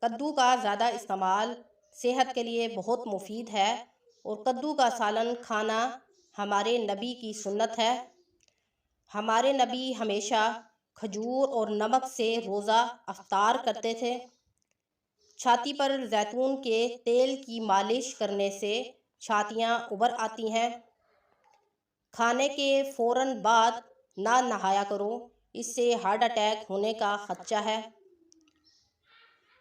کدو کا زیادہ استعمال صحت کے لیے بہت مفید ہے، اور کدو کا سالن کھانا ہمارے نبی کی سنت ہے۔ ہمارے نبی ہمیشہ کھجور اور نمک سے روزہ افطار کرتے تھے۔ چھاتی پر زیتون کے تیل کی مالش کرنے سے چھاتیاں ابھر آتی ہیں۔ کھانے کے فوراً بعد نہ نہایا کرو، اس سے ہارٹ اٹیک ہونے کا خدشہ ہے۔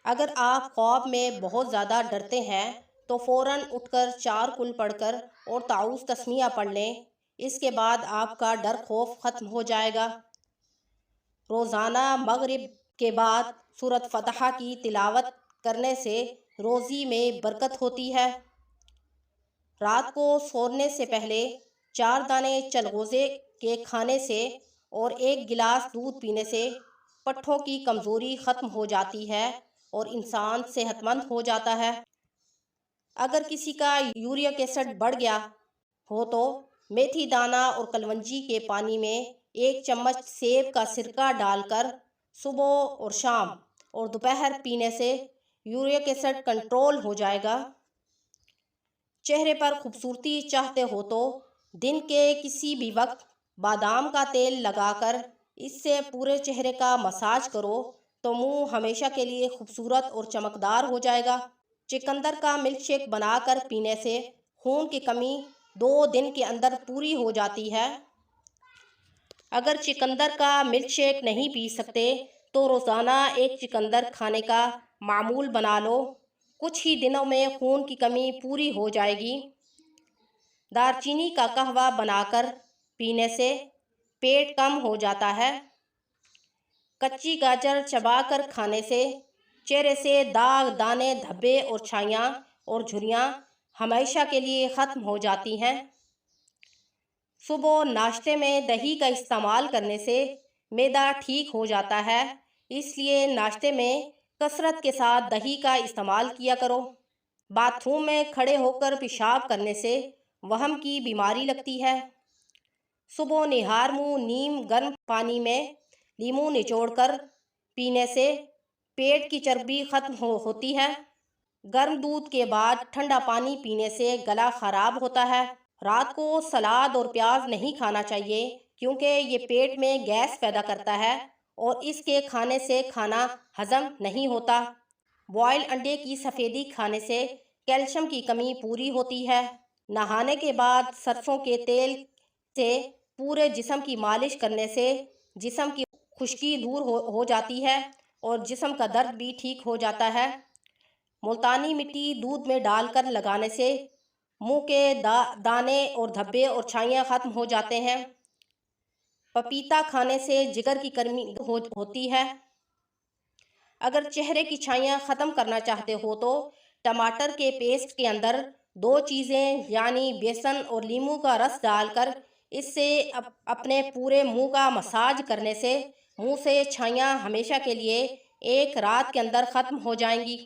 اگر آپ خواب میں بہت زیادہ ڈرتے ہیں تو فوراً اٹھ کر 4 کل پڑھ کر اور تعوذ تسمیہ پڑھ لیں، اس کے بعد آپ کا ڈر خوف ختم ہو جائے گا۔ روزانہ مغرب کے بعد سورۃ فاتحہ کی تلاوت کرنے سے روزی میں برکت ہوتی ہے۔ رات کو سونے سے پہلے 4 دانے چلغوزے کے کھانے سے اور 1 گلاس دودھ پینے سے پٹھوں کی کمزوری ختم ہو جاتی ہے اور انسان صحت مند ہو جاتا ہے۔ اگر کسی کا یورک ایسڈ بڑھ گیا ہو تو میتھی دانہ اور کلونجی کے پانی میں 1 چمچ سیب کا سرکہ ڈال کر صبح اور شام اور دوپہر پینے سے یورک ایسڈ کنٹرول ہو جائے گا۔ چہرے پر خوبصورتی چاہتے ہو تو دن کے کسی بھی وقت بادام کا تیل لگا کر اس سے پورے چہرے کا مساج کرو تو منہ ہمیشہ کے لیے خوبصورت اور چمکدار ہو جائے گا۔ چقندر کا ملک شیک بنا کر پینے سے خون کی کمی 2 دن کے اندر پوری ہو جاتی ہے۔ اگر چقندر کا ملک شیک نہیں پی سکتے تو روزانہ 1 چقندر کھانے کا معمول بنا لو، کچھ ہی دنوں میں خون کی کمی پوری ہو جائے گی۔ دار چینی کا قہوہ بنا کر پینے سے پیٹ کم ہو جاتا ہے۔ کچی گاجر چبا کر کھانے سے چہرے سے داغ، دانے، دھبے اور چھائیاں اور جھریاں ہمیشہ کے لیے ختم ہو جاتی ہیں۔ صبح ناشتے میں دہی کا استعمال کرنے سے معدہ ٹھیک ہو جاتا ہے، اس لیے ناشتے میں کثرت کے ساتھ دہی کا استعمال کیا کرو۔ باتھ روم میں کھڑے ہو کر پیشاب کرنے سے وہم کی بیماری لگتی ہے۔ صبح نہار منہ نیم گرم پانی میں لیموں نچوڑ کر پینے سے پیٹ کی چربی ختم ہوتی ہے۔ گرم دودھ کے بعد ٹھنڈا پانی پینے سے گلا خراب ہوتا ہے۔ رات کو سلاد اور پیاز نہیں کھانا چاہیے کیونکہ یہ پیٹ میں گیس پیدا کرتا ہے اور اس کے کھانے سے کھانا ہضم نہیں ہوتا۔ بوائل انڈے کی سفیدی کھانے سے کیلشیم کی کمی پوری ہوتی ہے۔ نہانے کے بعد سرسوں کے تیل سے پورے جسم کی مالش کرنے سے جسم کی خشکی دور ہو جاتی ہے اور جسم کا درد بھی ٹھیک ہو جاتا ہے۔ ملتانی مٹی دودھ میں ڈال کر لگانے سے منہ کے دانے اور دھبے اور چھائیاں ختم ہو جاتے ہیں۔ پپیتا کھانے سے جگر کی کمی ہوتی ہے۔ اگر چہرے کی چھائیاں ختم کرنا چاہتے ہو تو ٹماٹر کے پیسٹ کے اندر 2 چیزیں یعنی بیسن اور لیموں کا رس ڈال کر اس سے اپنے پورے منہ کا مساج کرنے سے منہ سے چھائیاں ہمیشہ کے لیے 1 رات کے اندر ختم ہو جائیں گی۔